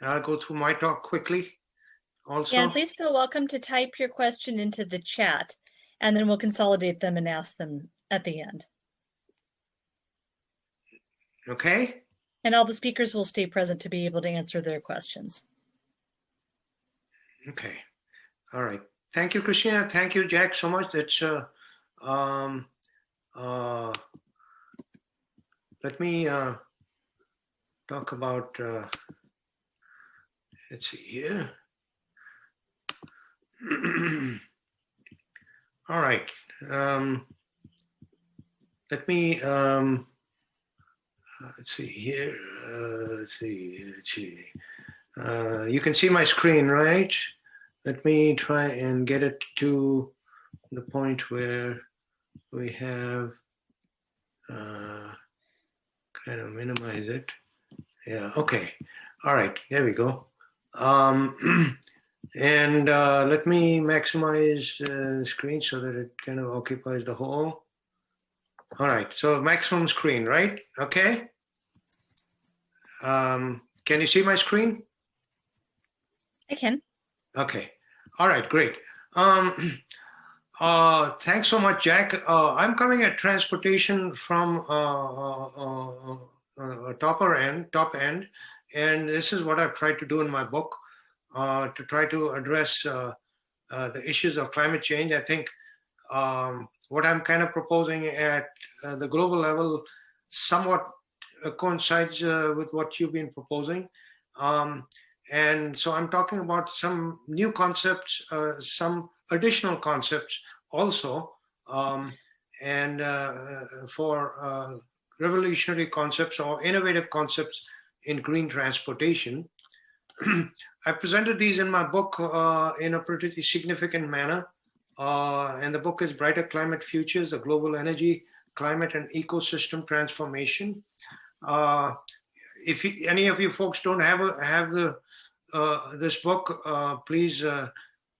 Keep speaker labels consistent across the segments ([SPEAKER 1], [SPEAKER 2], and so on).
[SPEAKER 1] I'll go through my talk quickly also.
[SPEAKER 2] Yeah, and please feel welcome to type your question into the chat, and then we'll consolidate them and ask them at the end.
[SPEAKER 1] Okay.
[SPEAKER 2] And all the speakers will stay present to be able to answer their questions.
[SPEAKER 1] Okay. All right. Thank you, Christina. Thank you, Jack, so much. That's let me talk about let's see here. All right. Let me let's see here. Let's see. You can see my screen, right? Let me try and get it to the point where we have kind of minimize it. Yeah, okay. All right, there we go. And let me maximize the screen so that it kind of occupies the whole. All right, so maximum screen, right? Okay. Can you see my screen?
[SPEAKER 2] I can.
[SPEAKER 1] Okay. All right, great. Thanks so much, Jack. I'm coming at transportation from top end, and this is what I've tried to do in my book, to try to address the issues of climate change. I think what I'm kind of proposing at the global level somewhat coincides with what you've been proposing. And so I'm talking about some new concepts, some additional concepts also, and for revolutionary concepts or innovative concepts in green transportation. I presented these in my book in a pretty significant manner. And the book is Brighter Climate Futures, the Global Energy, Climate and Ecosystem Transformation. If any of you folks don't have this book, please,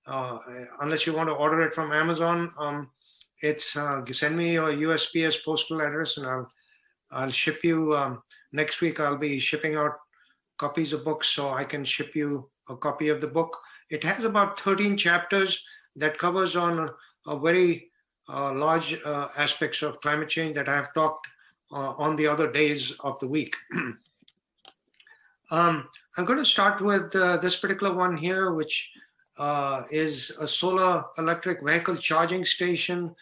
[SPEAKER 1] unless you want to order it from Amazon, send me your USPS postal address and I'll ship you. Next week I'll be shipping out copies of books, so I can ship you a copy of the book. It has about 13 chapters that covers on a very large aspects of climate change that I have talked on the other days of the week. I'm going to start with this particular one here, which is a solar electric vehicle charging station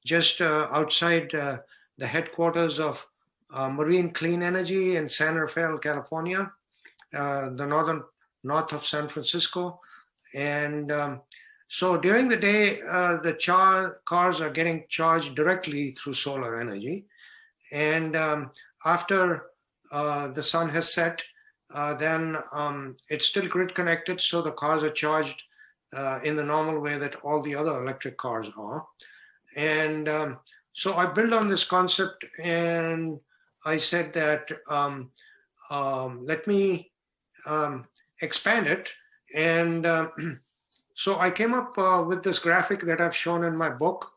[SPEAKER 1] just outside the headquarters of Marine Clean Energy in San Rafael, California, the north of San Francisco. And so during the day, the cars are getting charged directly through solar energy. And after the sun has set, then it's still grid connected, so the cars are charged in the normal way that all the other electric cars are. And so I built on this concept and I said that let me expand it. And so I came up with this graphic that I've shown in my book.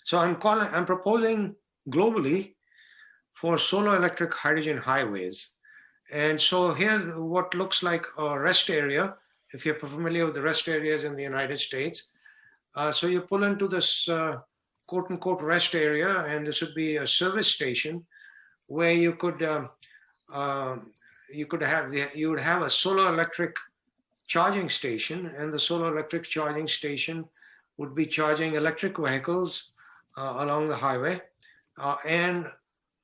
[SPEAKER 1] So I'm proposing globally for solar electric hydrogen highways. And so here's what looks like a rest area, if you're familiar with the rest areas in the United States. So you pull into this quote unquote rest area, and this would be a service station where you would have a solar electric charging station, and the solar electric charging station would be charging electric vehicles along the highway, and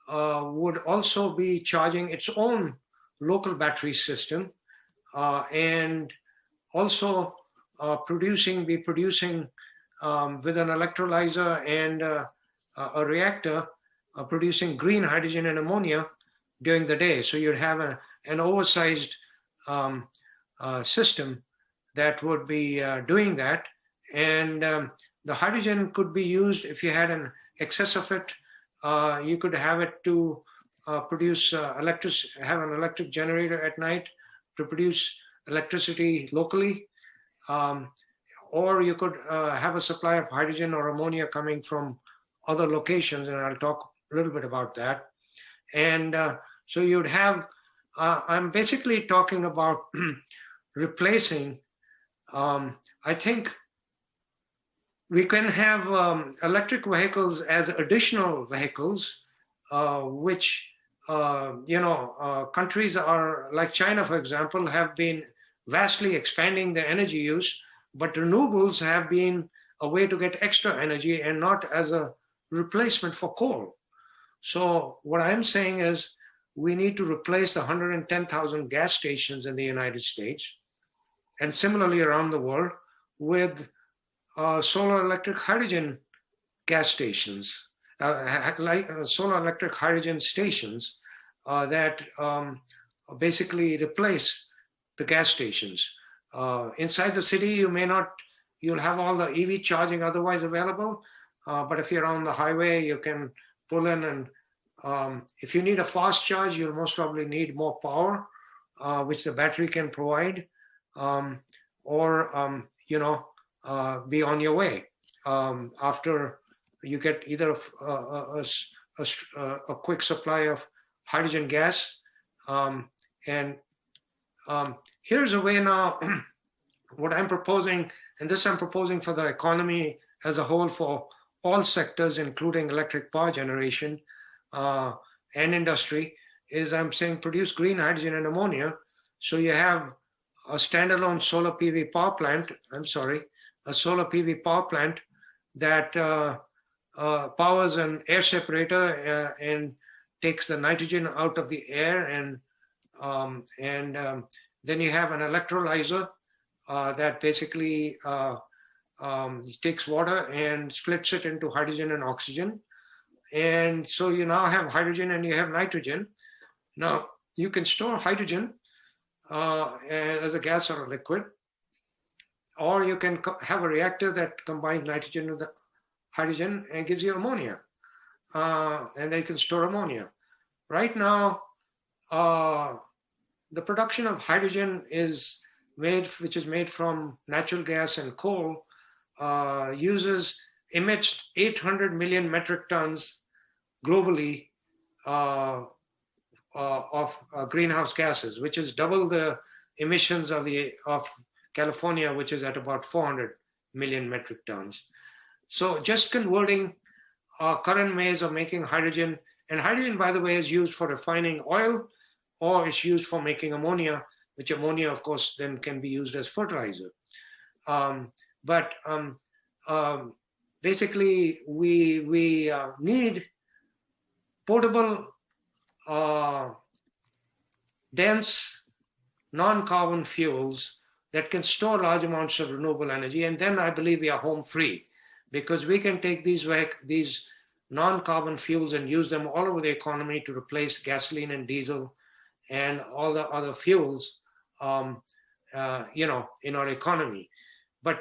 [SPEAKER 1] would also be charging its own local battery system, and also producing with an electrolyzer and a reactor, producing green hydrogen and ammonia during the day. So you'd have an oversized system that would be doing that. And the hydrogen could be used if you had an excess of it. You could have it to produce have an electric generator at night to produce electricity locally. Or you could have a supply of hydrogen or ammonia coming from other locations, and I'll talk a little bit about that. And so you'd have I'm basically talking about replacing. I think we can have electric vehicles as additional vehicles, which countries are like China, for example, have been vastly expanding their energy use, but renewables have been a way to get extra energy and not as a replacement for coal. So what I'm saying is we need to replace the 110,000 gas stations in the United States and similarly around the world with solar electric hydrogen gas stations, solar electric hydrogen stations that basically replace the gas stations. Inside the city, you'll have all the EV charging otherwise available, but if you're on the highway, you can pull in and if you need a fast charge, you'll most probably need more power, which the battery can provide, or be on your way after you get either a quick supply of hydrogen gas. Here's a way now, what I'm proposing, and this I'm proposing for the economy as a whole for all sectors, including electric power generation and industry, is I'm saying produce green hydrogen and ammonia. So you have a standalone solar PV power plant, a solar PV power plant that powers an air separator and takes the nitrogen out of the air, and then you have an electrolyzer that basically takes water and splits it into hydrogen and oxygen. And so you now have hydrogen and you have nitrogen. Now you can store hydrogen as a gas or a liquid, or you can have a reactor that combines nitrogen with the hydrogen and gives you ammonia, and they can store ammonia. Right now, the production of hydrogen which is made from natural gas and coal, emits 800 million metric tons globally of greenhouse gases, which is double the emissions of California, which is at about 400 million metric tons. So just converting current ways of making hydrogen, and hydrogen, by the way, is used for refining oil, or it's used for making ammonia, which ammonia, of course, then can be used as fertilizer. Basically, we need portable, dense, non-carbon fuels that can store large amounts of renewable energy. And then I believe we are home free, because we can take these non-carbon fuels and use them all over the economy to replace gasoline and diesel and all the other fuels, in our economy. But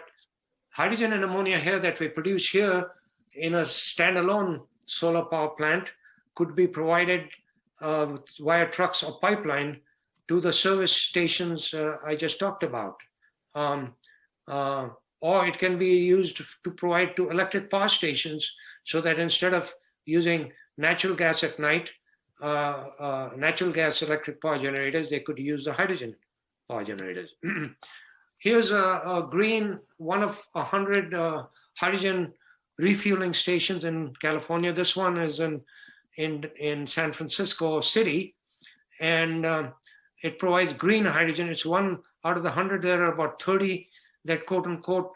[SPEAKER 1] hydrogen and ammonia here that we produce here in a standalone solar power plant could be provided via trucks or pipeline to the service stations I just talked about. Or it can be used to provide to electric power stations, so that instead of using natural gas at night, natural gas electric power generators, they could use the hydrogen power generators. Here's a green, one of 100 hydrogen refueling stations in California. This one is in San Francisco City, and it provides green hydrogen. It's one out of the 100. There are about 30 that quote unquote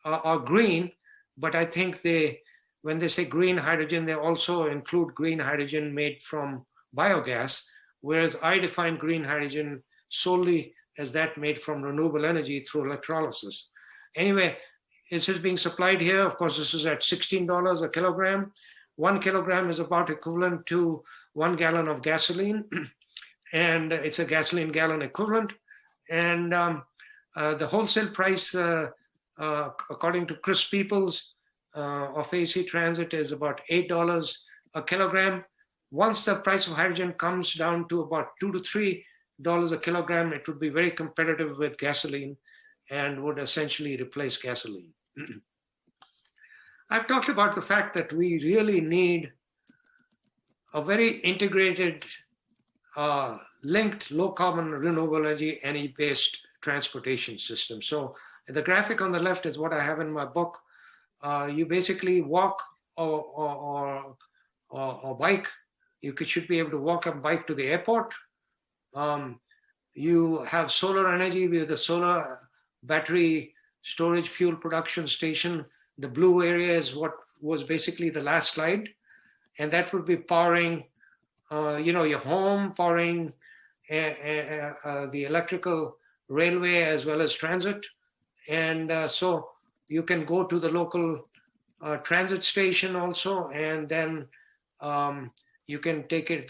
[SPEAKER 1] are green, but I think when they say green hydrogen, they also include green hydrogen made from biogas, whereas I define green hydrogen solely as that made from renewable energy through electrolysis. Anyway, this is being supplied here. Of course, this is at $16 a kilogram. 1 kilogram is about equivalent to 1 gallon of gasoline, and it's a gasoline gallon equivalent. And the wholesale price, according to Chris Peoples of AC Transit, is about $8 a kilogram. Once the price of hydrogen comes down to about $2 to $3 a kilogram, it would be very competitive with gasoline and would essentially replace gasoline. I've talked about the fact that we really need a very integrated linked low carbon renewable energy based transportation system. So the graphic on the left is what I have in my book. You basically walk or bike. Should be able to walk and bike to the airport. You have solar energy with the solar battery storage fuel production station. The blue area is what was basically the last slide. And that would be powering, your home, powering the electrical railway as well as transit. And so you can go to the local transit station also, and then you can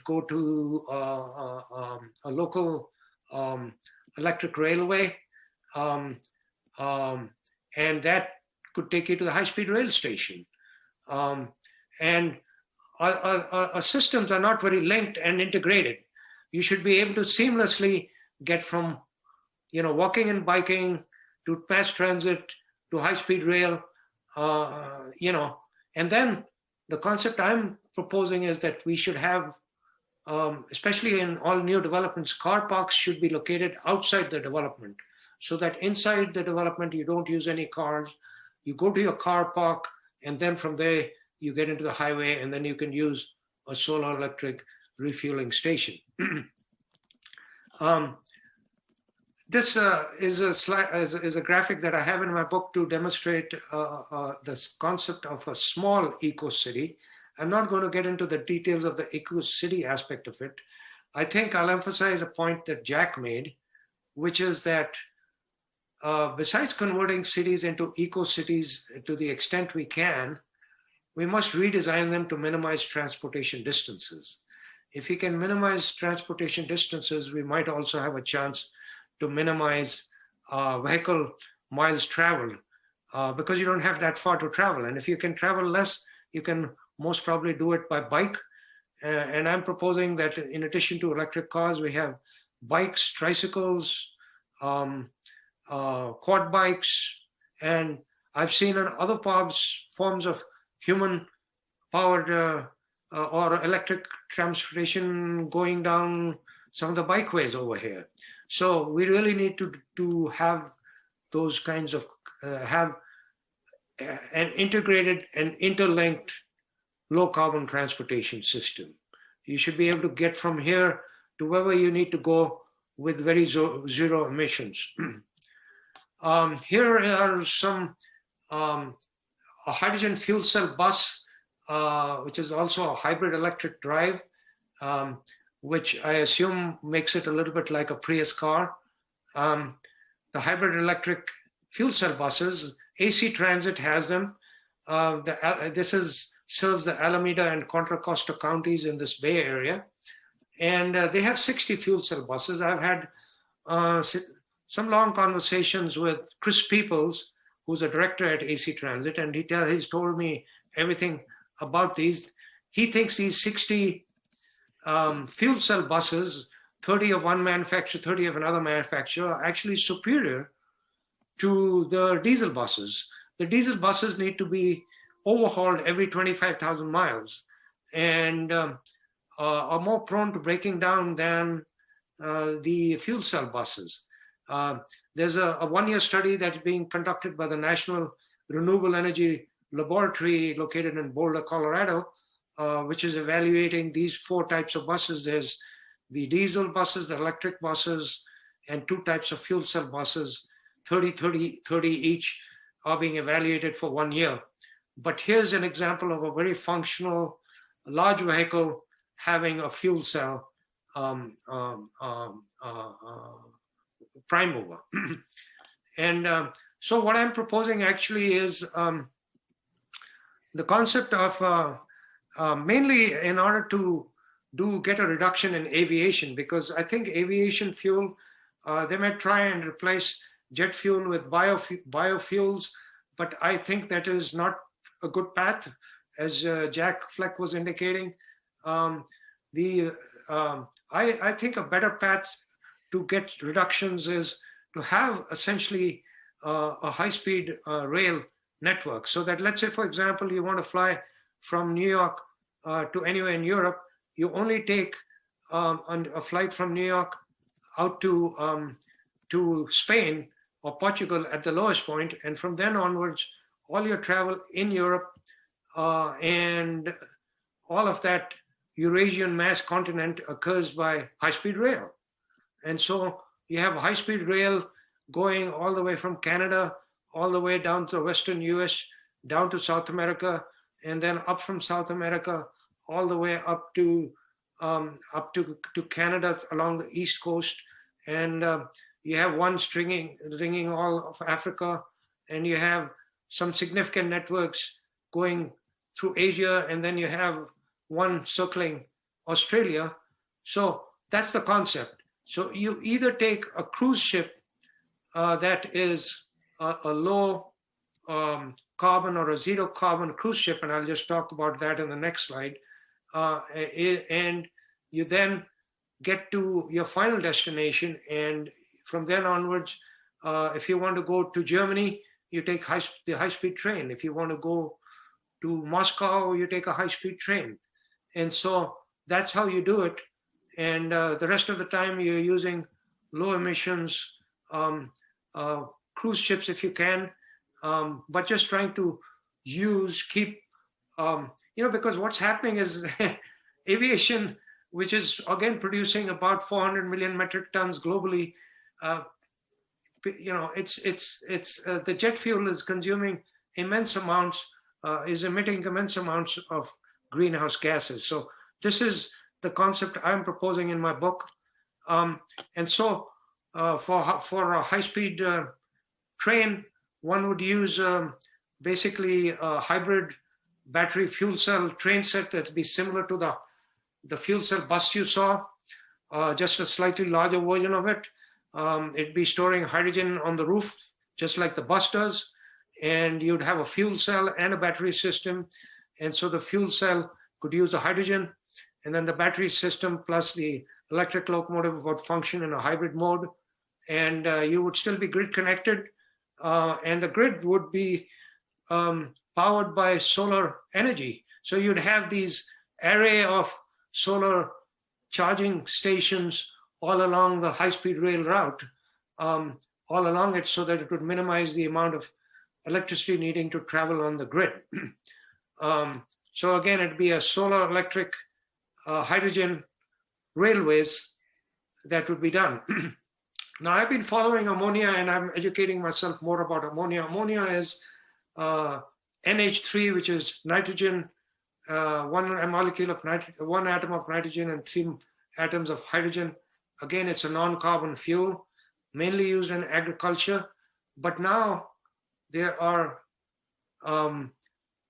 [SPEAKER 1] go to a local electric railway, and that could take you to the high-speed rail station. And our systems are not very linked and integrated. You should be able to seamlessly get from, walking and biking to mass transit to high-speed rail, and then the concept I'm proposing is that we should have, especially in all new developments, car parks should be located outside the development, so that inside the development you don't use any cars. You go to your car park, and then from there you get into the highway, and then you can use a solar electric refueling station. This is a graphic that I have in my book to demonstrate this concept of a small eco-city. I'm not going to get into the details of the eco-city aspect of it. I think I'll emphasize a point that Jack made, which is that besides converting cities into eco-cities to the extent we can, we must redesign them to minimize transportation distances. If we can minimize transportation distances, we might also have a chance to minimize vehicle miles traveled, because you don't have that far to travel. And if you can travel less, you can most probably do it by bike. And I'm proposing that in addition to electric cars, we have bikes, tricycles, quad bikes, and I've seen in other forms of human powered or electric transportation going down some of the bikeways over here. So we really need to have those kinds of, have an integrated and interlinked low carbon transportation system. You should be able to get from here to wherever you need to go with very zero emissions. Here are some, a hydrogen fuel cell bus, which is also a hybrid electric drive, which I assume makes it a little bit like a Prius car. The hybrid electric fuel cell buses, AC Transit has them. This serves the Alameda and Contra Costa counties in this Bay Area. And they have 60 fuel cell buses. I've had some long conversations with Chris Peoples, who's a director at AC Transit, and he's told me everything about these. He thinks these 60 fuel cell buses, 30 of one manufacturer, 30 of another manufacturer, are actually superior to the diesel buses. The diesel buses need to be overhauled every 25,000 miles and are more prone to breaking down than the fuel cell buses. There's a one-year study that's being conducted by the National Renewable Energy Laboratory located in Boulder, Colorado, which is evaluating these 4 types of buses. There's the diesel buses, the electric buses, and 2 types of fuel cell buses. 30 each are being evaluated for 1 year. But here's an example of a very functional large vehicle having a fuel cell prime mover. And so what I'm proposing actually is the concept of mainly in order to get a reduction in aviation, because I think aviation fuel, they might try and replace jet fuel with biofuels, but I think that is not a good path, as Jack Fleck was indicating. I think a better path to get reductions is to have essentially a high-speed rail network, so that, let's say, for example, you want to fly from New York to anywhere in Europe, you only take on a flight from New York out to Spain or Portugal at the lowest point, and from then onwards, all your travel in Europe and all of that Eurasian mass continent occurs by high-speed rail. And so you have high-speed rail going all the way from Canada, all the way down to the Western US, down to South America, and then up from South America, all the way up to Canada along the East Coast. And you have one ringing all of Africa, and you have some significant networks going through Asia, and then you have one circling Australia. So that's the concept. So you either take a cruise ship that is a low carbon or a zero carbon cruise ship, and I'll just talk about that in the next slide, and you then get to your final destination, and from then onwards, if you want to go to Germany, you take the high-speed train. If you want to go to Moscow, you take a high-speed train. And so that's how you do it. And the rest of the time, you're using low emissions cruise ships if you can, but just trying to keep, because what's happening is aviation, which is again producing about 400 million metric tons globally, the jet fuel is consuming immense amounts, is emitting immense amounts of greenhouse gases. So this is the concept I'm proposing in my book. And so for a high-speed train, one would use basically a hybrid battery fuel cell train set that'd be similar to the fuel cell bus you saw, just a slightly larger version of it. It'd be storing hydrogen on the roof, just like the bus does. And you'd have a fuel cell and a battery system. And so the fuel cell could use the hydrogen, and then the battery system plus the electric locomotive would function in a hybrid mode. And you would still be grid connected. And the grid would be powered by solar energy. So you'd have these array of solar charging stations all along the high-speed rail route, all along it, so that it would minimize the amount of electricity needing to travel on the grid. So again, it'd be a solar electric hydrogen railways that would be done. Now, I've been following ammonia, and I'm educating myself more about ammonia. Ammonia is NH3, which is nitrogen, one atom of nitrogen and 3 atoms of hydrogen. Again, it's a non-carbon fuel, mainly used in agriculture. But now there are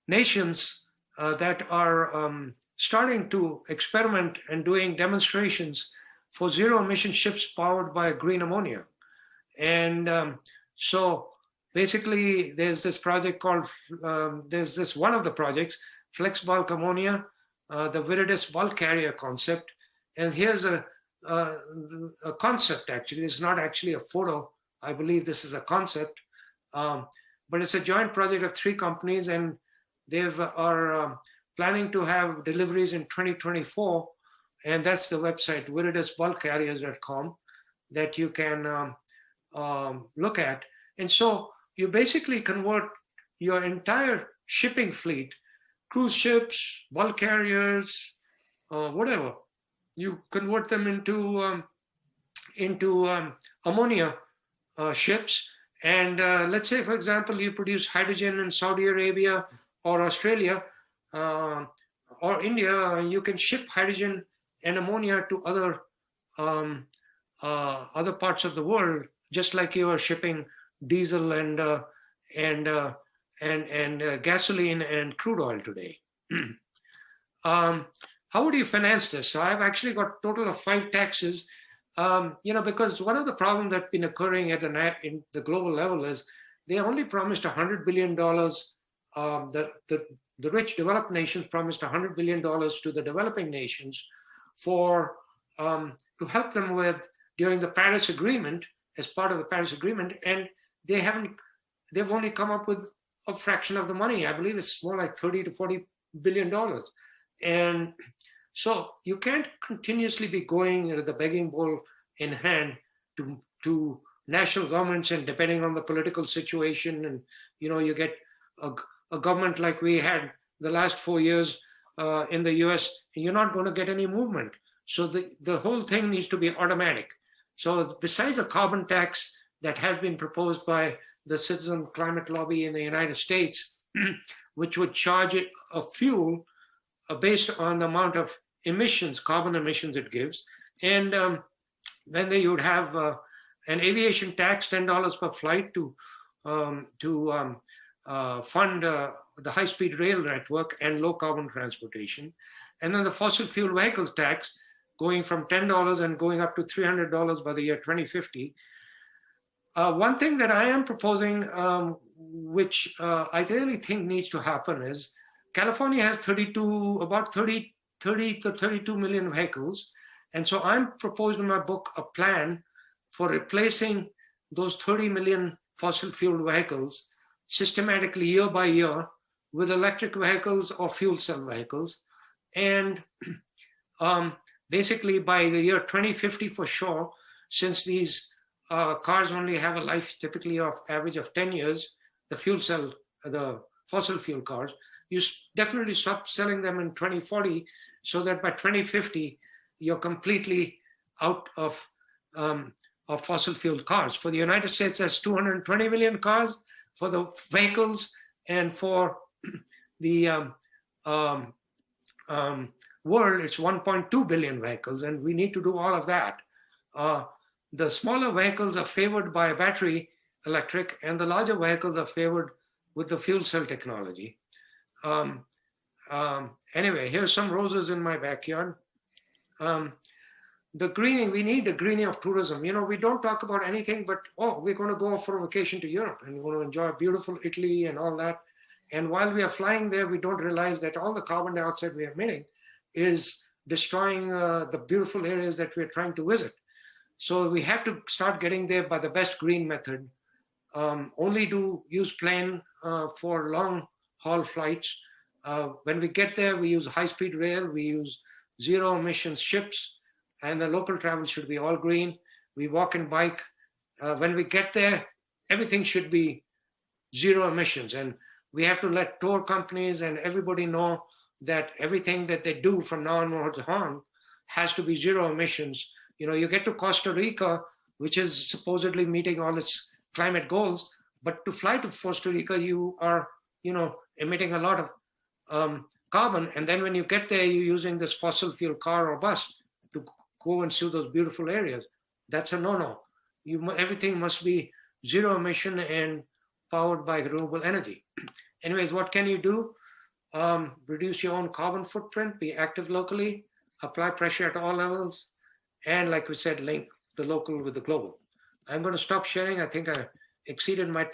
[SPEAKER 1] nations that are starting to experiment and doing demonstrations for zero emission ships powered by green ammonia. And so basically there's this project called, one of the projects, flex bulk ammonia, the Viridis bulk carrier concept. And here's a concept, actually. It's not actually a photo. I believe this is a concept, but it's a joint project of 3 companies, and they are planning to have deliveries in 2024. And that's the website, viridisbulkcarriers.com, that you can look at. And so you basically convert your entire shipping fleet, cruise ships, bulk carriers, whatever. You convert them into ammonia ships. And let's say, for example, you produce hydrogen in Saudi Arabia or Australia or India. You can ship hydrogen and ammonia to other parts of the world, just like you are shipping diesel and gasoline and crude oil today. How would you finance this? So I've actually got a total of 5 taxes, because one of the problems that's been occurring at in the global level is they only promised $100 billion. The rich developed nations promised $100 billion to the developing nations to help them with during the Paris Agreement, as part of the Paris Agreement, and they've only come up with a fraction of the money. I believe it's more like $30 to $40 billion. And So you can't continuously be going with the begging bowl in hand to national governments, and depending on the political situation, and you get a government like we had the last 4 years in the US, you're not going to get any movement. So the whole thing needs to be automatic. So besides a carbon tax that has been proposed by the Citizen Climate Lobby in the United States, which would charge it a fuel based on the amount of emissions, carbon emissions it gives, and then you would have an aviation tax, $10 per flight to fund the high-speed rail network and low-carbon transportation. And then the fossil fuel vehicles tax going from $10 and going up to $300 by the year 2050. One thing that I am proposing, which I really think needs to happen, is California has about 30 to 32 million vehicles. And so I'm proposing in my book a plan for replacing those 30 million fossil fuel vehicles systematically year by year with electric vehicles or fuel cell vehicles. And basically by the year 2050 for sure, since these cars only have a life typically of average of 10 years, the fossil fuel cars, you definitely stop selling them in 2040, so that by 2050, you're completely out of fossil fuel cars. For the United States, that's 220 million cars for the vehicles, and for the world, it's 1.2 billion vehicles, and we need to do all of that. The smaller vehicles are favored by battery electric, and the larger vehicles are favored with the fuel cell technology. Anyway, here's some roses in my backyard. The greening, we need the greening of tourism. We don't talk about anything but, we're going to go for a vacation to Europe and we're going to enjoy beautiful Italy and all that. And while we are flying there, we don't realize that all the carbon dioxide we are emitting is destroying the beautiful areas that we're trying to visit. So we have to start getting there by the best green method. Only use plane for long haul flights. When we get there, we use high-speed rail, we use zero emissions ships, and the local travel should be all green. We walk and bike. When we get there, everything should be zero emissions. And we have to let tour companies and everybody know that everything that they do from now on has to be zero emissions. You get to Costa Rica, which is supposedly meeting all its climate goals, but to fly to Costa Rica, you are, emitting a lot of carbon. And then when you get there, you're using this fossil fuel car or bus to go and see those beautiful areas. That's a no-no. Everything must be zero emission and powered by renewable energy. Anyways, what can you do? Reduce your own carbon footprint, be active locally, apply pressure at all levels, and like we said, link the local with the global. I'm going to stop sharing. I think I exceeded my